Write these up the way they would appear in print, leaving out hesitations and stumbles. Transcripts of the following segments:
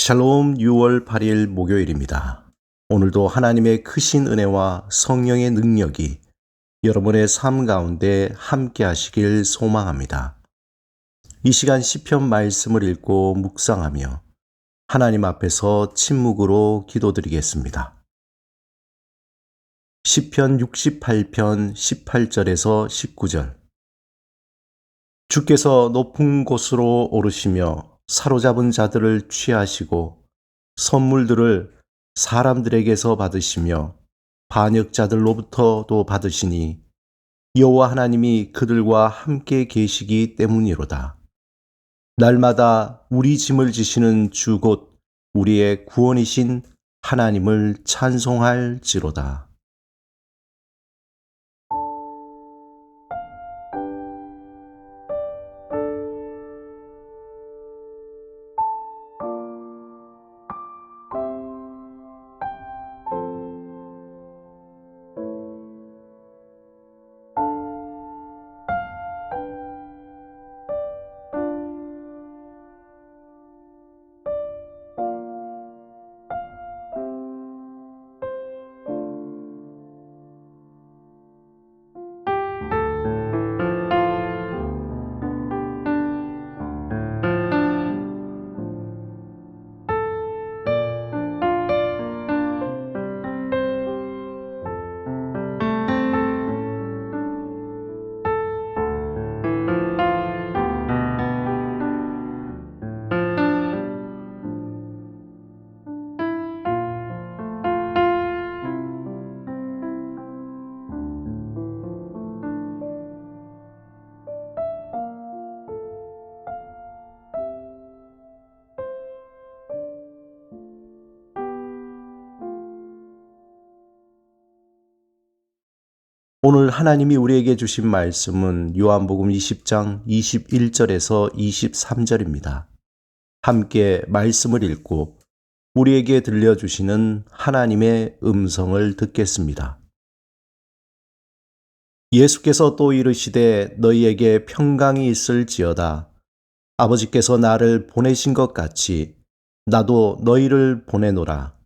샬롬 6월 8일 목요일입니다. 오늘도 하나님의 크신 은혜와 성령의 능력이 여러분의 삶 가운데 함께 하시길 소망합니다. 이 시간 시편 말씀을 읽고 묵상하며 하나님 앞에서 침묵으로 기도드리겠습니다. 시편 68편 18절에서 19절. 주께서 높은 곳으로 오르시며 사로잡은 자들을 취하시고 선물들을 사람들에게서 받으시며 반역자들로부터도 받으시니 여호와 하나님이 그들과 함께 계시기 때문이로다. 날마다 우리 짐을 지시는 주 곧 우리의 구원이신 하나님을 찬송할지로다. 오늘 하나님이 우리에게 주신 말씀은 요한복음 20장 21절에서 23절입니다. 함께 말씀을 읽고 우리에게 들려주시는 하나님의 음성을 듣겠습니다. 예수께서 또 이르시되 너희에게 평강이 있을지어다. 아버지께서 나를 보내신 것 같이 나도 너희를 보내노라.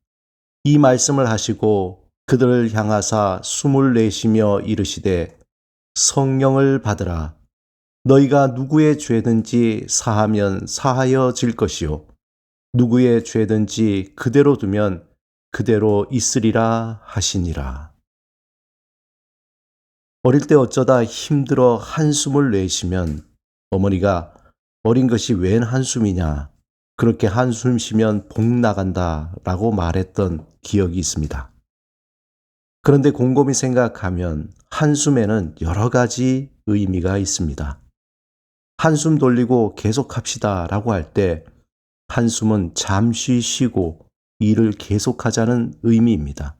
이 말씀을 하시고 그들을 향하사 숨을 내쉬며 이르시되 성령을 받으라. 너희가 누구의 죄든지 사하면 사하여질 것이요 누구의 죄든지 그대로 두면 그대로 있으리라 하시니라. 어릴 때 어쩌다 힘들어 한숨을 내쉬면 어머니가 어린 것이 웬 한숨이냐, 그렇게 한숨 쉬면 복 나간다 라고 말했던 기억이 있습니다. 그런데 곰곰이 생각하면 한숨에는 여러 가지 의미가 있습니다. 한숨 돌리고 계속합시다 라고 할 때 한숨은 잠시 쉬고 일을 계속하자는 의미입니다.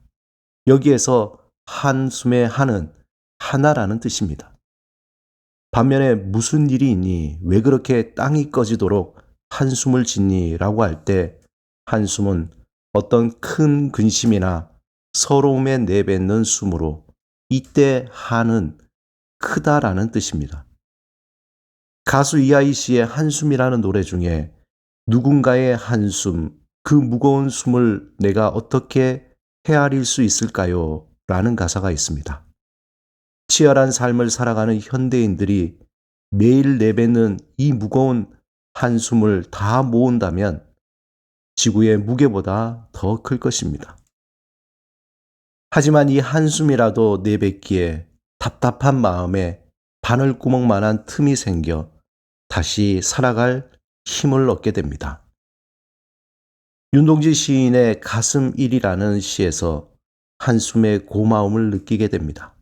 여기에서 한숨의 한은 하나라는 뜻입니다. 반면에 무슨 일이 있니? 왜 그렇게 땅이 꺼지도록 한숨을 짓니? 라고 할 때 한숨은 어떤 큰 근심이나 서러움에 내뱉는 숨으로 이때 한은 크다라는 뜻입니다. 가수 이하이 씨의 한숨이라는 노래 중에 누군가의 한숨, 그 무거운 숨을 내가 어떻게 헤아릴 수 있을까요? 라는 가사가 있습니다. 치열한 삶을 살아가는 현대인들이 매일 내뱉는 이 무거운 한숨을 다 모은다면 지구의 무게보다 더 클 것입니다. 하지만 이 한숨이라도 내뱉기에 답답한 마음에 바늘구멍만한 틈이 생겨 다시 살아갈 힘을 얻게 됩니다. 윤동지 시인의 가슴일이라는 시에서 한숨의 고마움을 느끼게 됩니다.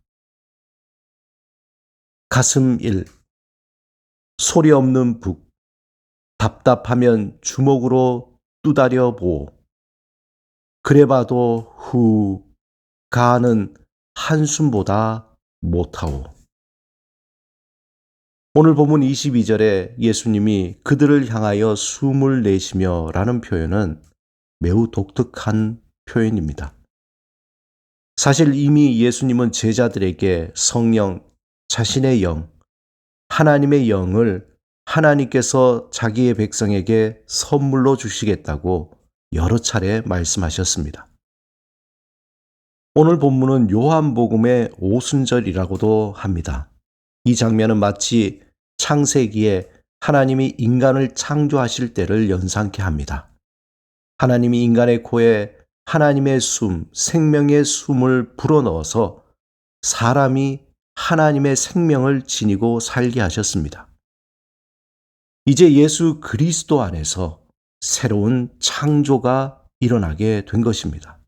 가슴일, 소리 없는 북, 답답하면 주먹으로 두드려 보. 그래봐도 후, 가는 한숨보다 못하오. 오늘 본문 22절에 예수님이 그들을 향하여 숨을 내쉬며 라는 표현은 매우 독특한 표현입니다. 사실 이미 예수님은 제자들에게 성령, 자신의 영, 하나님의 영을 하나님께서 자기의 백성에게 선물로 주시겠다고 여러 차례 말씀하셨습니다. 오늘 본문은 요한복음의 오순절이라고도 합니다. 이 장면은 마치 창세기에 하나님이 인간을 창조하실 때를 연상케 합니다. 하나님이 인간의 코에 하나님의 숨, 생명의 숨을 불어넣어서 사람이 하나님의 생명을 지니고 살게 하셨습니다. 이제 예수 그리스도 안에서 새로운 창조가 일어나게 된 것입니다.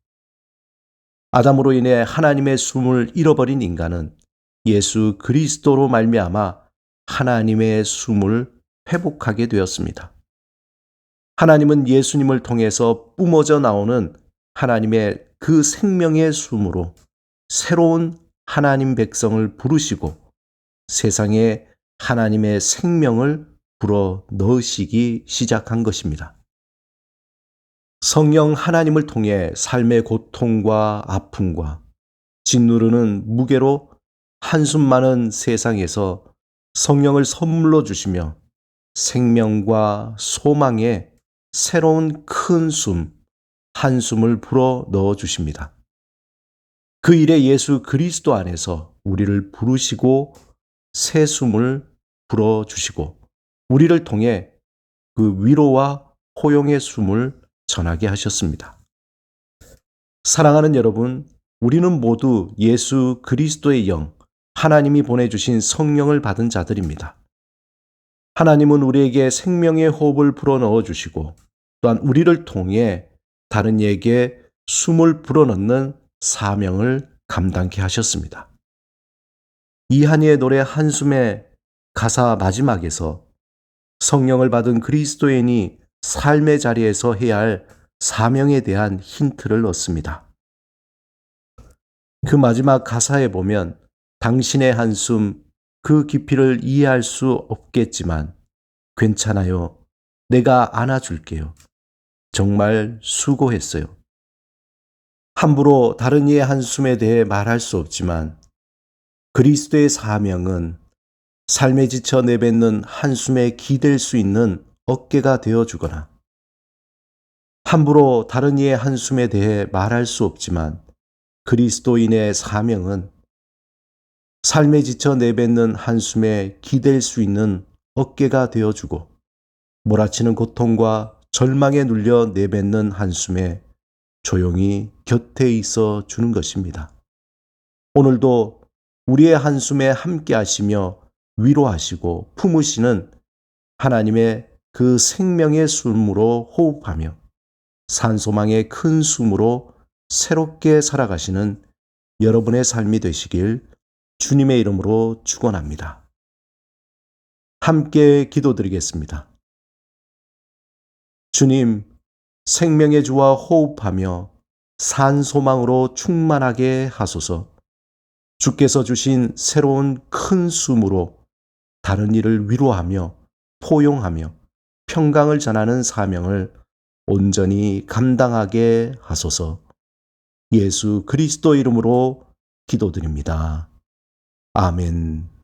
아담으로 인해 하나님의 숨을 잃어버린 인간은 예수 그리스도로 말미암아 하나님의 숨을 회복하게 되었습니다. 하나님은 예수님을 통해서 뿜어져 나오는 하나님의 그 생명의 숨으로 새로운 하나님 백성을 부르시고 세상에 하나님의 생명을 불어 넣으시기 시작한 것입니다. 성령 하나님을 통해 삶의 고통과 아픔과 짓누르는 무게로 한숨 많은 세상에서 성령을 선물로 주시며 생명과 소망의 새로운 큰 숨, 한숨을 불어 넣어 주십니다. 그 일에 예수 그리스도 안에서 우리를 부르시고 새 숨을 불어 주시고 우리를 통해 그 위로와 호용의 숨을 전하게 하셨습니다. 사랑하는 여러분, 우리는 모두 예수 그리스도의 영, 하나님이 보내주신 성령을 받은 자들입니다. 하나님은 우리에게 생명의 호흡을 불어넣어 주시고 또한 우리를 통해 다른 이에게 숨을 불어넣는 사명을 감당케 하셨습니다. 이한이의 노래 한숨의 가사 마지막에서 성령을 받은 그리스도인이 삶의 자리에서 해야 할 사명에 대한 힌트를 얻습니다. 그 마지막 가사에 보면 당신의 한숨 그 깊이를 이해할 수 없겠지만 괜찮아요. 내가 안아줄게요. 정말 수고했어요. 함부로 다른 이의 한숨에 대해 말할 수 없지만 그리스도의 사명은 삶에 지쳐 내뱉는 한숨에 기댈 수 있는 어깨가 되어주거나 함부로 다른 이의 한숨에 대해 말할 수 없지만 그리스도인의 사명은 삶에 지쳐 내뱉는 한숨에 기댈 수 있는 어깨가 되어주고 몰아치는 고통과 절망에 눌려 내뱉는 한숨에 조용히 곁에 있어 주는 것입니다. 오늘도 우리의 한숨에 함께 하시며 위로하시고 품으시는 하나님의 그 생명의 숨으로 호흡하며 산소망의 큰 숨으로 새롭게 살아가시는 여러분의 삶이 되시길 주님의 이름으로 축원합니다. 함께 기도드리겠습니다. 주님, 생명의 주와 호흡하며 산소망으로 충만하게 하소서. 주께서 주신 새로운 큰 숨으로 다른 이를 위로하며 포용하며 평강을 전하는 사명을 온전히 감당하게 하소서. 예수 그리스도 이름으로 기도드립니다. 아멘.